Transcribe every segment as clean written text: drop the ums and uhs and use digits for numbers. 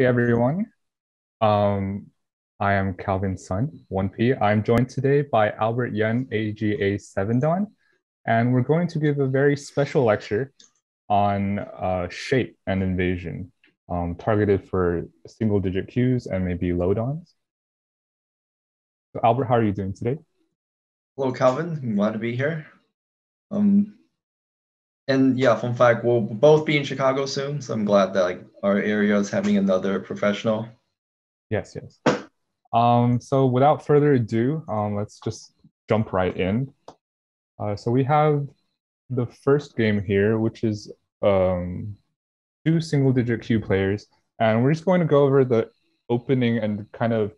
Hey everyone, um, I am Calvin's son, 1P. I'm joined today by Albert Yen, AGA 7 Don, and we're going to give a very special lecture on shape and invasion, targeted for single-digit queues and maybe low dons. So Albert, how are you doing today? Hello, Calvin. I'm glad to be here. Um, and yeah, fun fact, we'll both be in Chicago soon, so I'm glad that our area is having another professional. Yes, yes. So without further ado, let's just jump right in. So we have the first game here, which is um, two single-digit queue players, and we're just going to go over the opening and kind of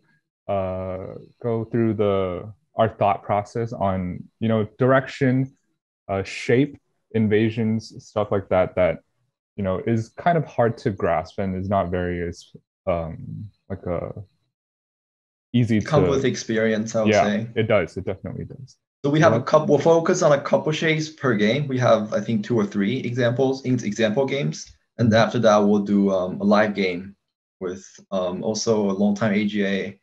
go through the our thought process on direction, shape, invasions, stuff like that. That is kind of hard to grasp and is not very as like a easy Comes with to. experience, I would Yeah, say. it does. It definitely does. So we So have a let's. couple. We'll focus on a couple shapes per game. We have, I think, two or three example games, and Mhm. after that, we'll do a live game with also a longtime AGA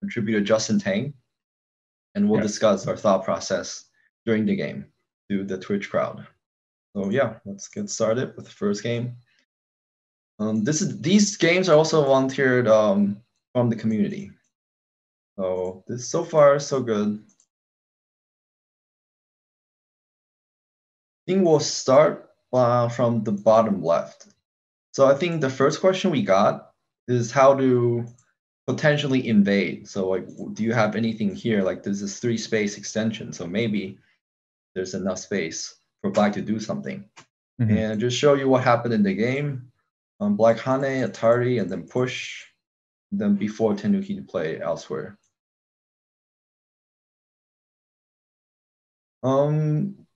contributor Justin Tang, and we'll Yes. discuss our thought process during the game to the Twitch crowd. So yeah, let's get started with the first game. These games are also volunteered from the community. So this so far so good. I think we'll start from the bottom left. So I think the first question we got is how to potentially invade. So like, do you have anything here? Like there's this 3-space extension, so maybe there's enough space for Black to do something. Mhm. And just show you what happened in the game. Black Hane, Atari, and then push. Then before Tenuki to play elsewhere. Um,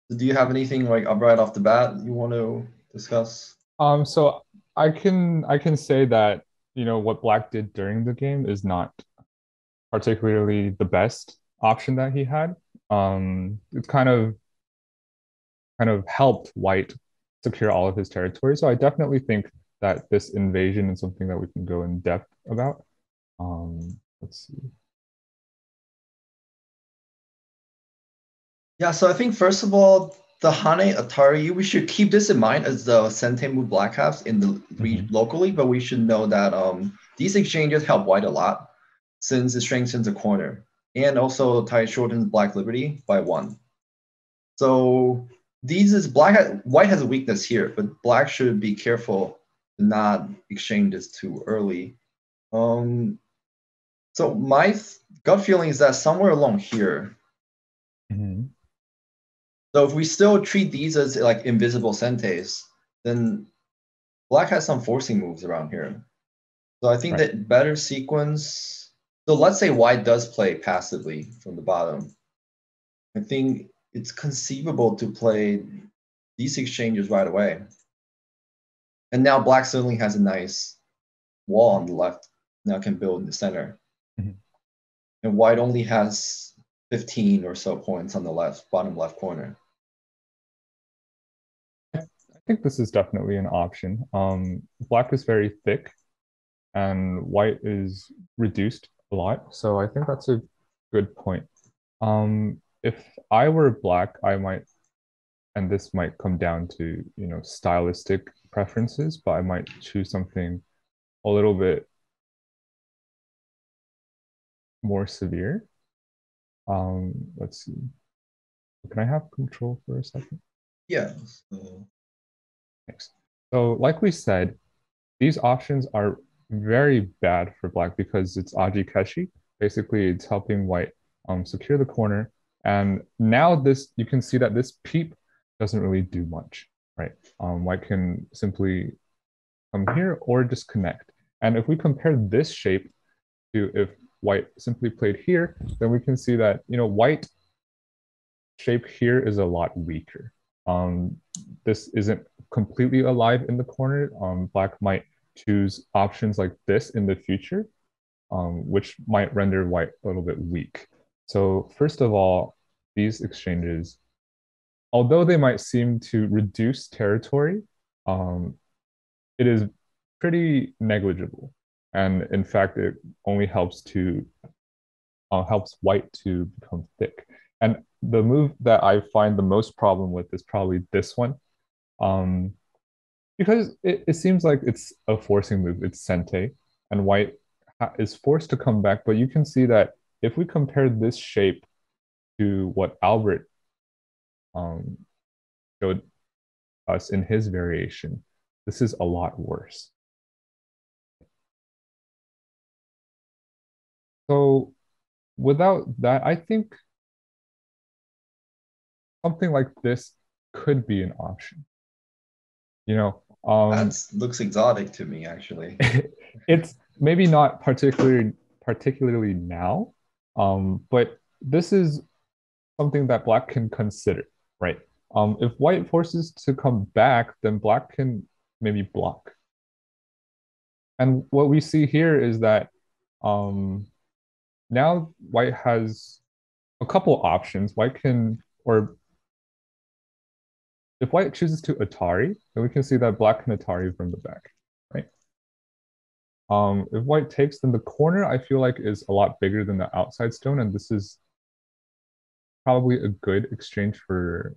do you have anything like up right off the bat you want to discuss? So I can say that what Black did during the game is not particularly the best option that he had. It's kind of helped White secure all of his territory. So I definitely think that this invasion is something that we can go in depth about. Let's see. Yeah, so I think first of all, the Hane Atari, we should keep this in mind as the Sentemu Black Halves in the Mhm. locally, but we should know that these exchanges help White a lot since it strengthens the corner and also tie shortens Black Liberty by 1. So these is White has a weakness here, but Black should be careful to not exchange this too early. Um, so my gut feeling is that somewhere along here. Mhm. So if we still treat these as like invisible Sentes, then Black has some forcing moves around here. So I think Right. that better sequence. So let's say White does play passively from the bottom. I think it's conceivable to play these exchanges right away. And now Black suddenly has a nice wall on the left. Now can build in the center. Mhm. And White only has 15 or so points on the left, bottom left corner. I think this is definitely an option. Black is very thick and White is reduced a lot. So I think that's a good point. If I were Black, I might, and this might come down to, stylistic preferences, but I might choose something a little bit more severe. Let's see. Can I have control for a second? Yeah. So Thanks. So, like we said, these options are very bad for Black because it's Aji Keshi. Basically, it's helping White secure the corner. And now this, you can see that this peep doesn't really do much, right? White can simply come here or disconnect. And if we compare this shape to if White simply played here, then we can see that, White shape here is a lot weaker. Um, this isn't completely alive in the corner. Black might choose options like this in the future, which might render White a little bit weak. So first of all, these exchanges, although they might seem to reduce territory, um, it is pretty negligible. And in fact, it only helps white to become thick. And the move that I find the most problem with is probably this one. Um, because it seems like it's a forcing move. It's Sente, and white is forced to come back. But you can see that if we compare this shape to what Albert um, showed us in his variation, this is a lot worse. So without that, I think something like this could be an option. You know, That looks exotic to me, actually. it's maybe not particularly now, but this is something that black can consider, right? If white forces to come back, then black can maybe block. And what we see here is that um, now white has a couple options. White can, or if white chooses to Atari, then we can see that black can Atari from the back, right? If white takes, then the corner I feel like is a lot bigger than the outside stone, and this is probably a good exchange for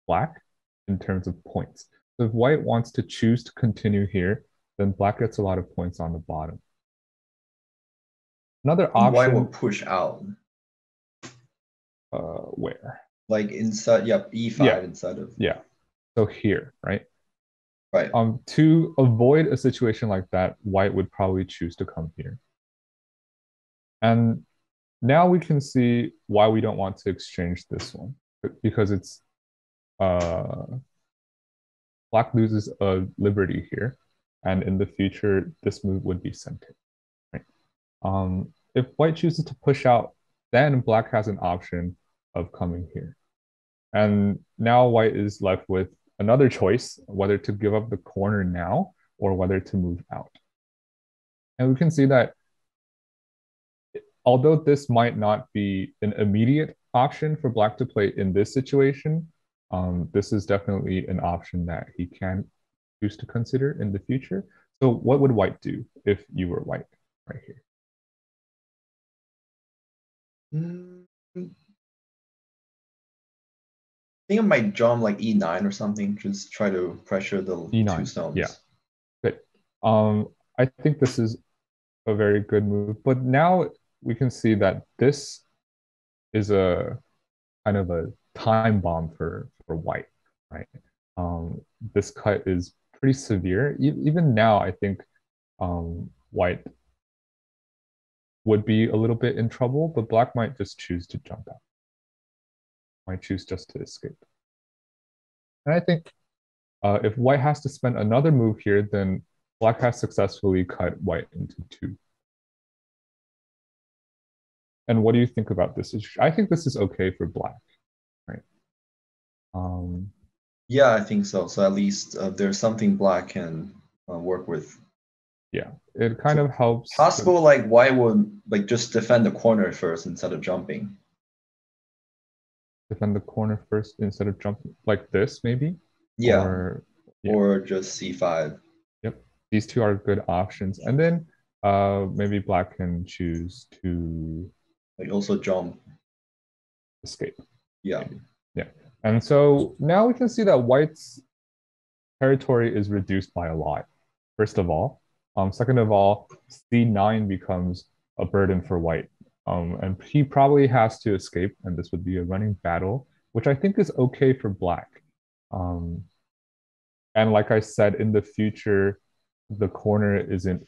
black in terms of points. So if white wants to choose to continue here, then black gets a lot of points on the bottom. Another I think white will option, push out. where? Like inside, yep, E5 Yeah, instead of yeah. So here, right? right. To avoid a situation like that, white would probably choose to come here. And now we can see why we don't want to exchange this one, because it's uh, black loses a liberty here, and in the future, this move would be sent in, right? If white chooses to push out, then black has an option of coming here. And now white is left with another choice, whether to give up the corner now or whether to move out. And we can see that although this might not be an immediate option for black to play in this situation, this is definitely an option that he can choose to consider in the future. So what would white do if you were white right here? Mm, I think I might jump like E9 or something. Just try to pressure the two E9. Yeah, stones. good. I think this is a very good move. But now we can see that this is a kind of a time bomb for white, right? This cut is pretty severe. Even now, I think white would be a little bit in trouble, but black might just choose to jump out, might choose just to escape. And I think if white has to spend another move here, then black has successfully cut white into two. And what do you think about this? I think this is okay for black, right? Yeah, I think so. So at least there's something black can work with. Yeah, it kind So of helps possible like white would like just defend the corner first instead of jumping. defend the corner first instead of jumping like this, maybe. Yeah, Or yeah, or just C5. yep. These two are good options. And then maybe black can choose to Like also jump. escape. Yeah. Maybe. Yeah. And so now we can see that white's territory is reduced by a lot. First of all. Second of all, C9 becomes a burden for white. And he probably has to escape, and this would be a running battle, which I think is okay for black. Um, and like I said, in the future, the corner isn't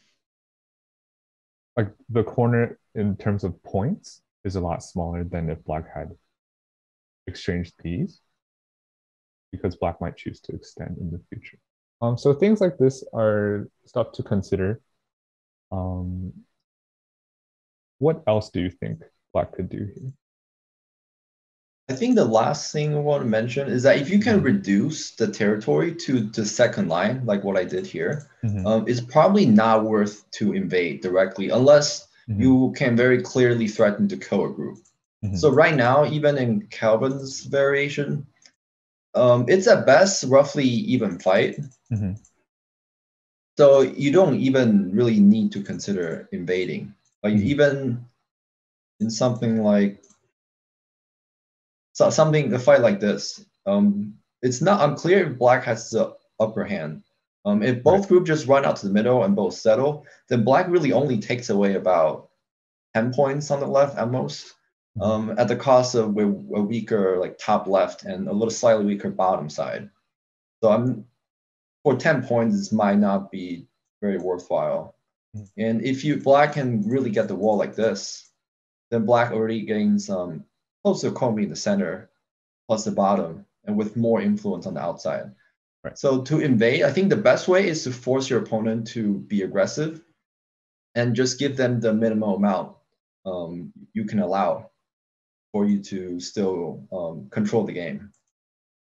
like the corner in terms of points is a lot smaller than if black had exchanged these, because black might choose to extend in the future. So things like this are stuff to consider. Um, what else do you think black could do here? I think the last thing I want to mention is that if you can reduce the territory to the second line, like what I did here, it's probably not worth to invade directly unless you can very clearly threaten to kill a group. So right now, even in Calvin's variation, it's at best roughly even fight. So you don't even really need to consider invading. Like even in something like a fight like this, it's not unclear if black has the upper hand. If both groups just run out to the middle and both settle, then black really only takes away about 10 points on the left at most, at the cost of a weaker like top left and a little slightly weaker bottom side. So for 10 points, this might not be very worthwhile. And if black can really get the wall like this, then black already gains close to Comey in the center, plus the bottom, and with more influence on the outside. Right. So to invade, I think the best way is to force your opponent to be aggressive and just give them the minimum amount you can allow for you to still control the game.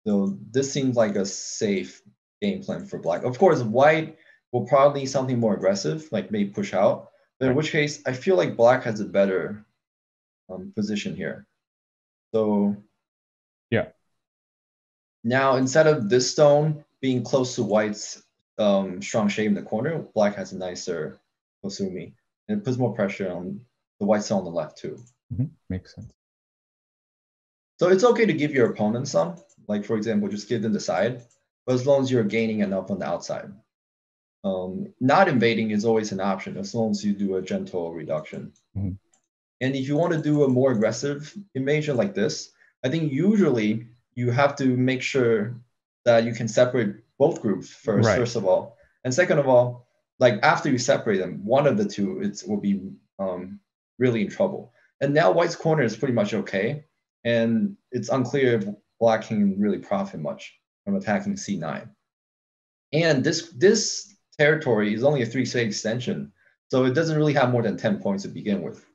So this seems like a safe game plan for black. Of course, white will probably need something more aggressive, like maybe push out. But in which case, I feel like black has a better position here. So yeah. Now instead of this stone being close to white's strong shape in the corner, black has a nicer Kosumi. And it puts more pressure on the white stone on the left too. Makes sense. So it's okay to give your opponent some, like for example, just give them the side, but as long as you're gaining enough on the outside. Not invading is always an option as long as you do a gentle reduction. And if you want to do a more aggressive invasion like this, I think usually you have to make sure that you can separate both groups first of all. And second of all, like after you separate them, one of the two will be really in trouble. And now white's corner is pretty much okay. And it's unclear if black can really profit much from attacking C9. And this territory is only a 3-state extension, so it doesn't really have more than 10 points to begin with.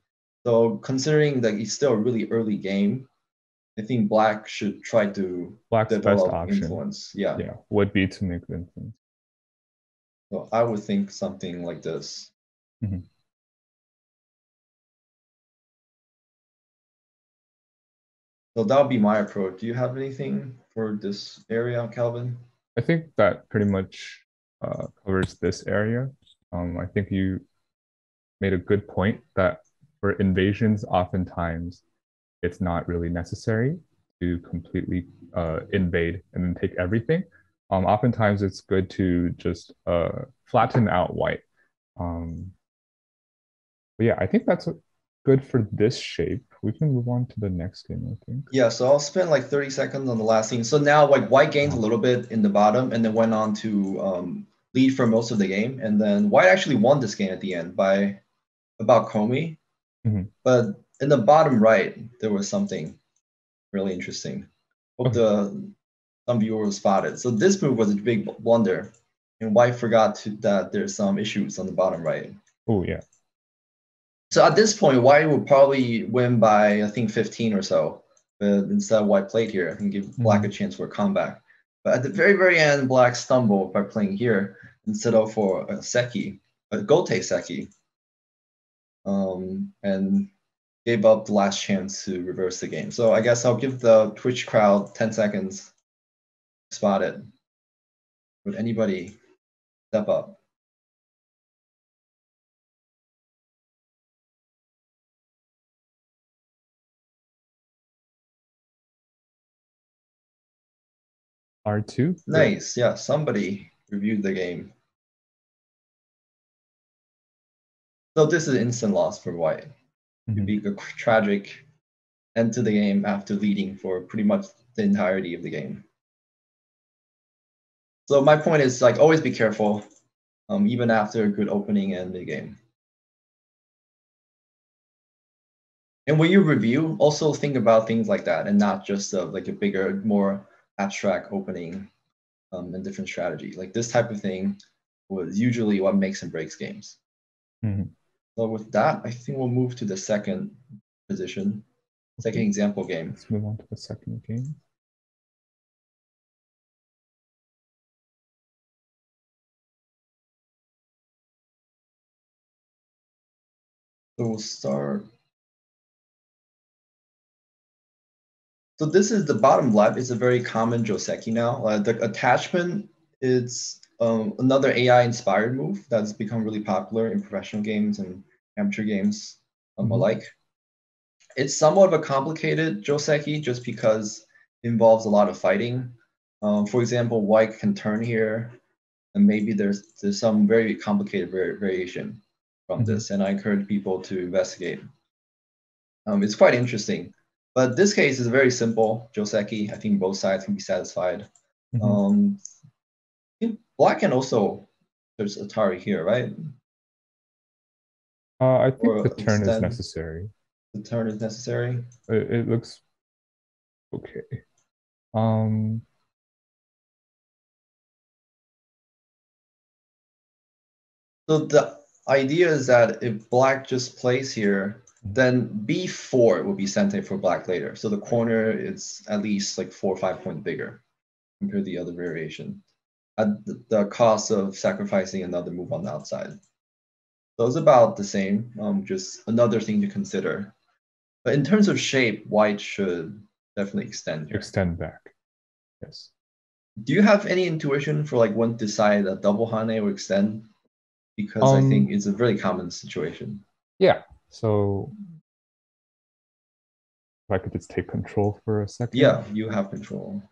So considering that it's still a really early game, I think black should try to Black's develop best option, influence. Yeah, would be to make the influence. So I would think something like this. So that would be my approach. Do you have anything for this area, Calvin? I think that pretty much covers this area. I think you made a good point that for invasions, oftentimes it's not really necessary to completely invade and then take everything. Oftentimes it's good to just flatten out white. But yeah, I think that's good for this shape. We can move on to the next game, I think. Yeah, so I'll spend like 30 seconds on the last scene. So now like white gains a little bit in the bottom and then went on to lead for most of the game. And then white actually won this game at the end by about Comey. But in the bottom right, there was something really interesting. Hope some viewers spotted. So this move was a big blunder. And white forgot that there's some issues on the bottom right. Oh, yeah. So at this point, white will probably win by, I think, 15 or so. But instead, white played here and give black a chance for a comeback. But at the very, very end, black stumbled by playing here instead of for a Seki, a Gote Seki, and gave up the last chance to reverse the game. So I guess I'll give the Twitch crowd 10 seconds to spot it. Would anybody step up? R2? Nice. Yeah, somebody reviewed the game. So this is instant loss for white. It'd be a tragic end to the game after leading for pretty much the entirety of the game. So my point is like always be careful, even after a good opening and mid game. And when you review, also think about things like that and not just like a bigger, more abstract opening and different strategy. Like this type of thing was usually what makes and breaks games. So with that, I think we'll move to the second position, second example game. Let's move on to the second game. So we'll start. So this is the bottom left. It's a very common Joseki now. The attachment is another AI-inspired move that's become really popular in professional games and amateur games alike. It's somewhat of a complicated Joseki just because it involves a lot of fighting. For example, white can turn here, and maybe there's some very complicated variation from this, and I encourage people to investigate. It's quite interesting. But this case is very simple Joseki. I think both sides can be satisfied. Black can also, there's Atari here, right? I think Or the turn is necessary. The turn is necessary? It looks okay. So the idea is that if black just plays here, then b4 will be sent for black later. So the corner is at least like 4 or 5 points bigger compared to the other variation at the cost of sacrificing another move on the outside. So it's about the same, just another thing to consider. But in terms of shape, white should definitely extend here. Extend back, yes. Do you have any intuition for like when to decide a double hane or extend? Because I think it's a very common situation. Yeah, so if I could just take control for a second. Yeah, you have control.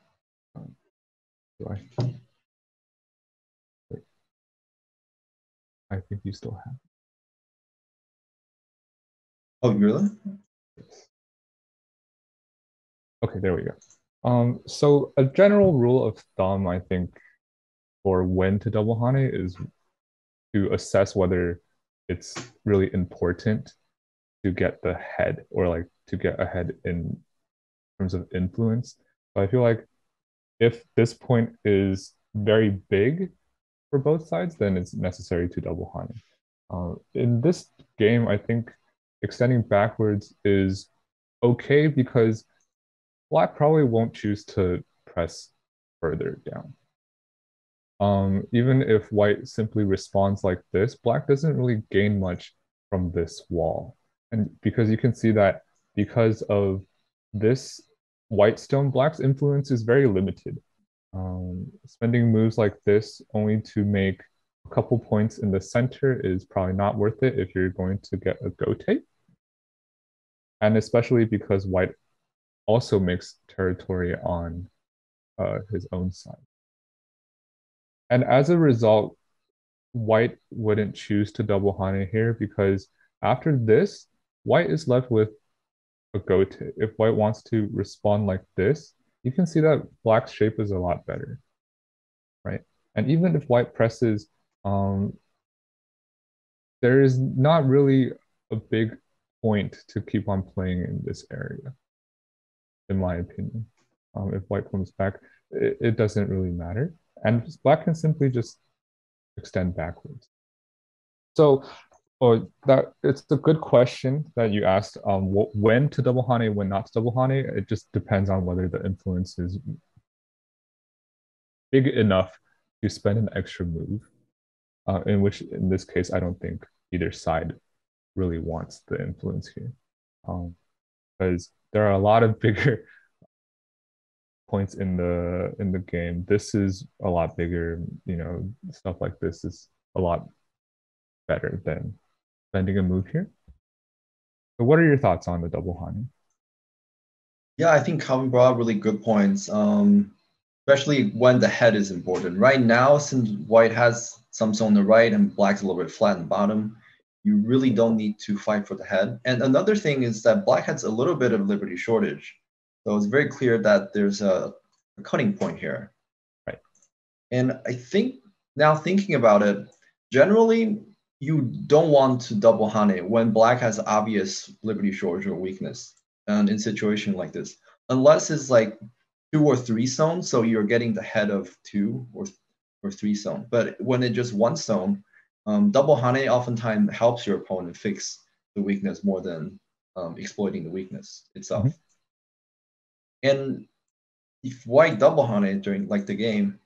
Do I? Wait. I think you still have. Oh, really? Yes. Okay, there we go. So a general rule of thumb, I think, for when to double hane is to assess whether it's really important to get the head or like to get ahead in terms of influence. But I feel like if this point is very big for both sides, then it's necessary to double hane. In this game, I think extending backwards is okay because black probably won't choose to press further down. Even if white simply responds like this, black doesn't really gain much from this wall. And because you can see that because of this white stone, black's influence is very limited. Spending moves like this only to make a couple points in the center is probably not worth it if you're going to get a gote. And especially because white also makes territory on his own side. And as a result, white wouldn't choose to double hane here because after this, white is left with a gote. If white wants to respond like this, you can see that black's shape is a lot better, right? And even if white presses, there is not really a big point to keep on playing in this area, in my opinion. If white comes back, it doesn't really matter. And black can simply just extend backwards. So that it's a good question that you asked. When to double hane, when not to double hane. It just depends on whether the influence is big enough to spend an extra move. In this case, I don't think either side really wants the influence here, because there are a lot of bigger points in the game. This is a lot bigger. Stuff like this is a lot better than spending a move here. So what are your thoughts on the double hane? Yeah, I think Calvin brought up really good points, especially when the head is important. Right now, since white has some on the right and black's a little bit flat in the bottom, you really don't need to fight for the head. And another thing is that black has a little bit of liberty shortage. So it's very clear that there's a cutting point here. Right. And I think now thinking about it, generally, you don't want to double hane when black has obvious liberty shortage or weakness. And in situation like this, unless it's like 2 or 3 zones, so you're getting the head of 2 or 3 zone. But when it's just 1 zone, double hane oftentimes helps your opponent fix the weakness more than exploiting the weakness itself. And if white double hane during like the game,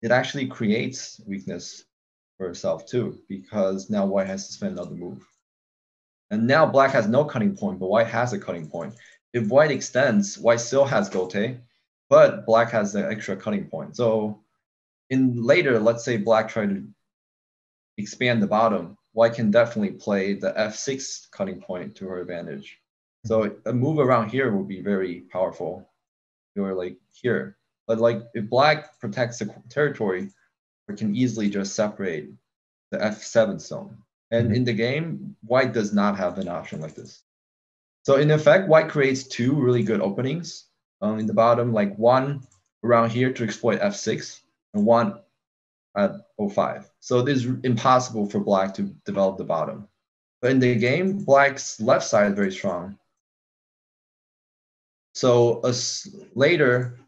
it actually creates weakness for itself too, because now white has to spend another move. And now black has no cutting point, but white has a cutting point. If white extends, white still has gote, but black has the extra cutting point. So in later, let's say black try to expand the bottom, white can definitely play the f6 cutting point to her advantage. So a move around here would be very powerful. You're like here. But like if black protects the territory, it can easily just separate the f7 stone. And in the game, white does not have an option like this. So in effect, white creates two really good openings in the bottom, like one around here to exploit f6 and one at 05. So it is impossible for black to develop the bottom. But in the game, black's left side is very strong. So later,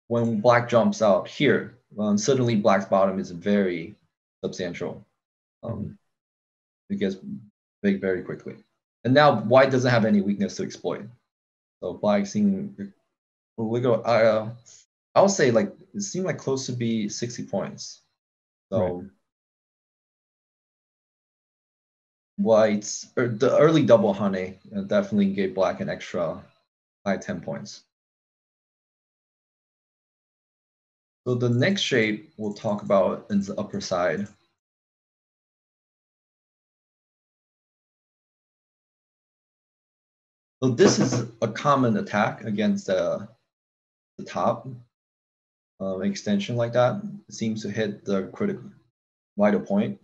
when black jumps out here, suddenly black's bottom is very substantial. It gets big very quickly. And now white doesn't have any weakness to exploit. So black seeing, I'll say like it seemed like close to be 60 points. So white's the early double Hane definitely gave black an extra high 10 points. So the next shape we'll talk about is the upper side. So this is a common attack against the top extension like that. It seems to hit the critical vital point.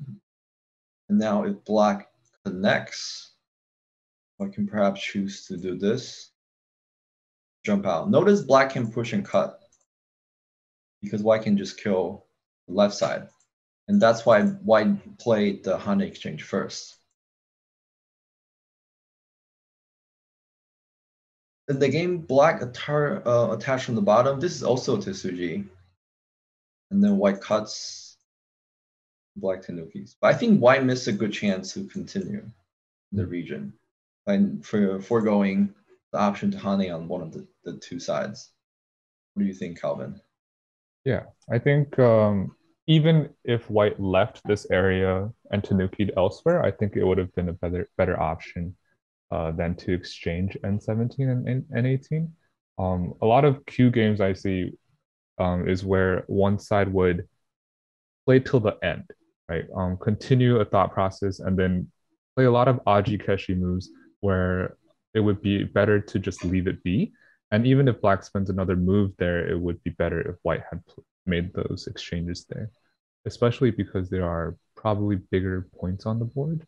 And now if black connects, I can perhaps choose to do this. Jump out. Notice black can push and cut because white can just kill the left side. And that's why white played the Hane exchange first. In the game, black attached from the bottom. This is also Tetsuji. And then white cuts black Tenukis. But I think white missed a good chance to continue in the region and for foregoing the option to Hane on one of the two sides. What do you think, Calvin? Yeah, I think even if white left this area and Tanuki'd elsewhere, I think it would have been a better option than to exchange N17 and N18. A lot of Q games I see is where one side would play till the end, right? Continue a thought process and then play a lot of Aji Keshi moves where it would be better to just leave it be. And even if black spends another move there, it would be better if white had made those exchanges there, especially because there are probably bigger points on the board.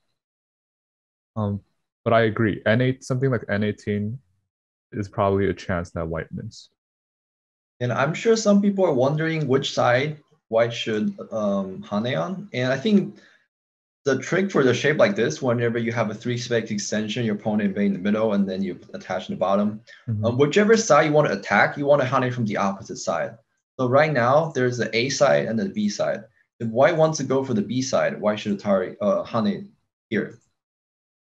But I agree. N8, something like N18 is probably a chance that white missed. And I'm sure some people are wondering which side white should Hane on. And I think the trick for the shape like this, whenever you have a 3-space extension, your opponent invade in the middle, and then you attach in the bottom, whichever side you want to attack, you want to Hane from the opposite side. So right now, there's the A side and the B side. If white wants to go for the B side, white should Hane here.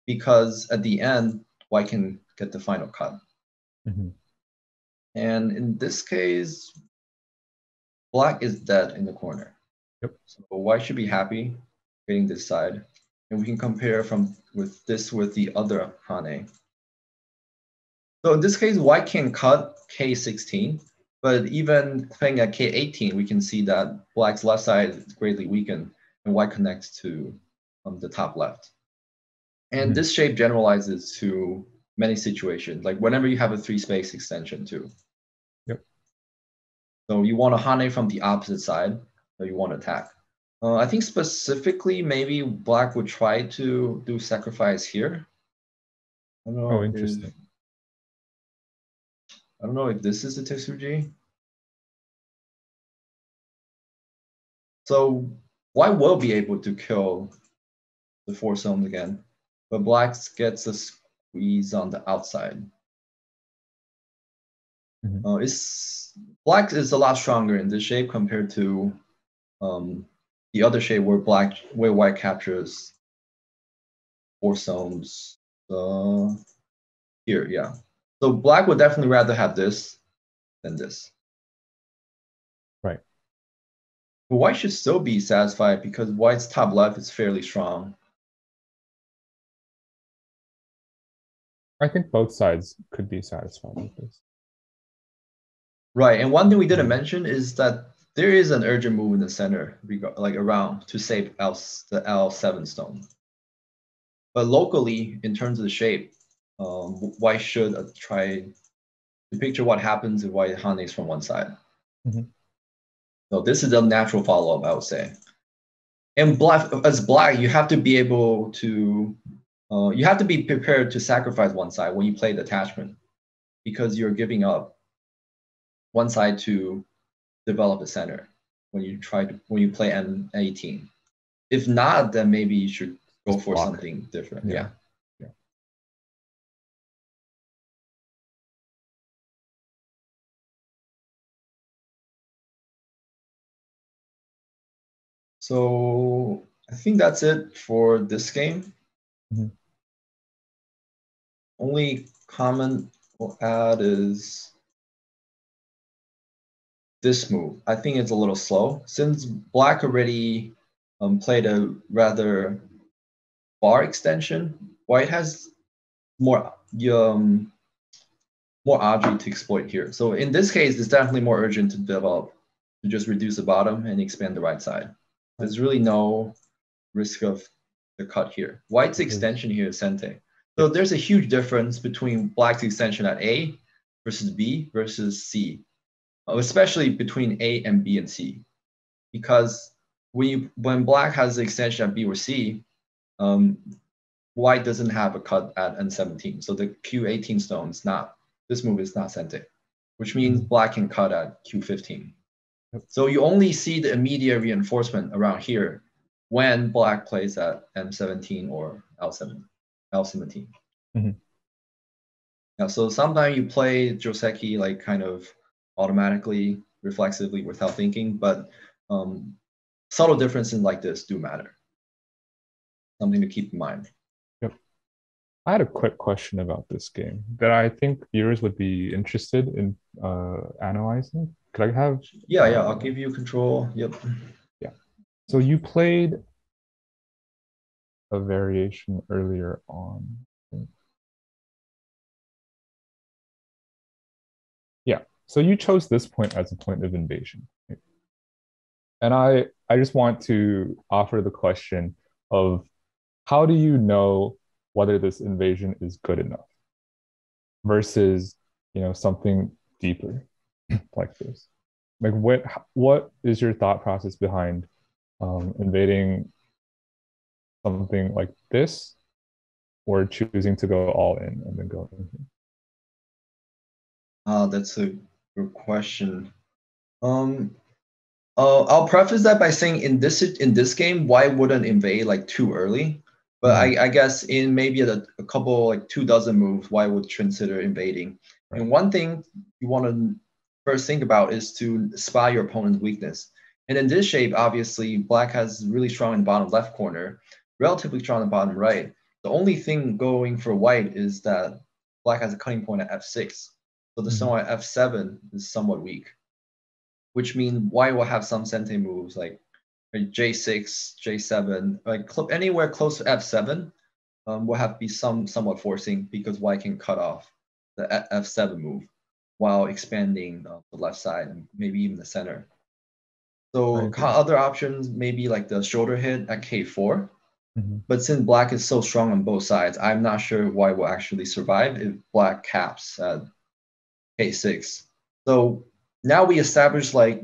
Because at the end, white can get the final cut. And in this case, black is dead in the corner. So white should be happy getting this side. And we can compare with the other Hane. So in this case, white can cut K16, but even playing at K18, we can see that black's left side is greatly weakened and white connects to the top left. And this shape generalizes to many situations, like whenever you have a 3-space extension too. So you want to Hane from the opposite side, or you want to attack. I think specifically, maybe black would try to do sacrifice here. I don't know. Interesting. I don't know if this is a Tetsuji. So white will be able to kill the 4 zones again, but black gets a squeeze on the outside. Black is a lot stronger in this shape compared to the other shape where white captures 4 zones here, yeah. So black would definitely rather have this than this. Right. But white should still be satisfied because white's top left is fairly strong. I think both sides could be satisfied with this. Right, and one thing we didn't mention is that there is an urgent move in the center, like around to save the L7 stone. But locally, in terms of the shape, white should try to picture what happens if white Hanes from one side. So this is a natural follow-up, I would say. And black, as black, you have to be able to, you have to be prepared to sacrifice one side when you play the attachment, because you're giving up one side to develop a center when you play N18. If not, then maybe you should go for something different. Yeah. So I think that's it for this game. Only comment we'll add is this move. I think it's a little slow. Since black already played a rather far extension, white has more RG to exploit here. So in this case, it's definitely more urgent to develop, to just reduce the bottom and expand the right side. There's really no risk of the cut here. White's extension here is Sente. So there's a huge difference between black's extension at A versus B versus C, especially between A and B and C. Because when black has the extension at B or C, white doesn't have a cut at N17. So the Q18 stone is not, this move is not Sente, which means black can cut at Q15. So you only see the immediate reinforcement around here when black plays at M17 or L17. Yeah, so sometimes you play Joseki like kind of automatically, reflexively, without thinking, but subtle differences like this do matter. Something to keep in mind. Yep. I had a quick question about this game that I think viewers would be interested in analyzing. Could I have? Yeah, I'll give you control. Yep. Yeah. So you played a variation earlier on. Yeah. So you chose this point as a point of invasion. Right? And I just want to offer the question of how do you know whether this invasion is good enough versus, something deeper like this? Like what is your thought process behind invading something like this, or choosing to go all in and then go in? That's a good question. I'll preface that by saying in this game, why wouldn't invade like too early? But I guess in maybe a couple, like 24 moves, why would consider invading? Right. And one thing you want to first think about is to spy your opponent's weakness. And in this shape, obviously, black has really strong in the bottom left corner, relatively strong in the bottom right. The only thing going for white is that black has a cutting point at F6. So the stone at F7 is somewhat weak, which means white will have some Sente moves like J6, J7, like anywhere close to F7 will have to be somewhat forcing, because white can cut off the F7 move while expanding the left side and maybe even the center. So other options maybe like the shoulder hit at K4. But since black is so strong on both sides, I'm not sure white will actually survive if black caps at K6. So now we established like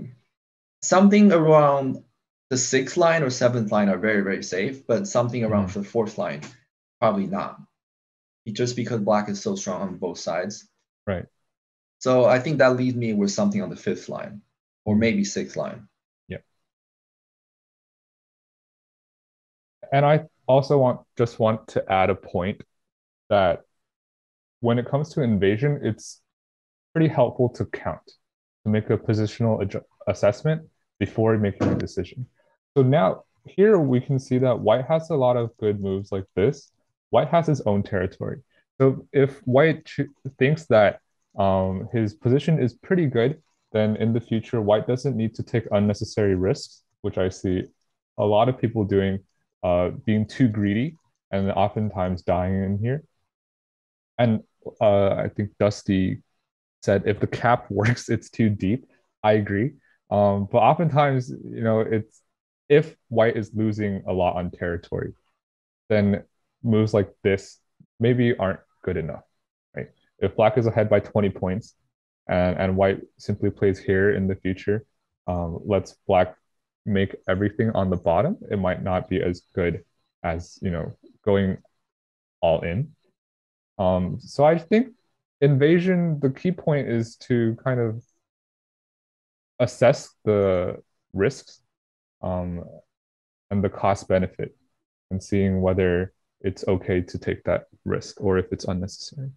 something around the 6th line or 7th line are very, very safe, but something around the 4th line, probably not. Just because black is so strong on both sides. Right. So I think that leaves me with something on the 5th line or maybe 6th line. Yeah. And I also want to add a point that when it comes to invasion, it's pretty helpful to count, to make a positional assessment before making a decision. So now here we can see that white has a lot of good moves like this. White has his own territory. So if white thinks that his position is pretty good, then in the future, white doesn't need to take unnecessary risks, which I see a lot of people doing, being too greedy and oftentimes dying in here. And I think Dusty said if the cap works, it's too deep. I agree. But oftentimes, it's if white is losing a lot on territory, then moves like this maybe aren't good enough, right? If black is ahead by 20 points and white simply plays here in the future, lets black make everything on the bottom, it might not be as good as, going all in. So I think invasion, the key point is to kind of assess the risks um, and the cost benefit and seeing whether it's okay to take that risk or if it's unnecessary.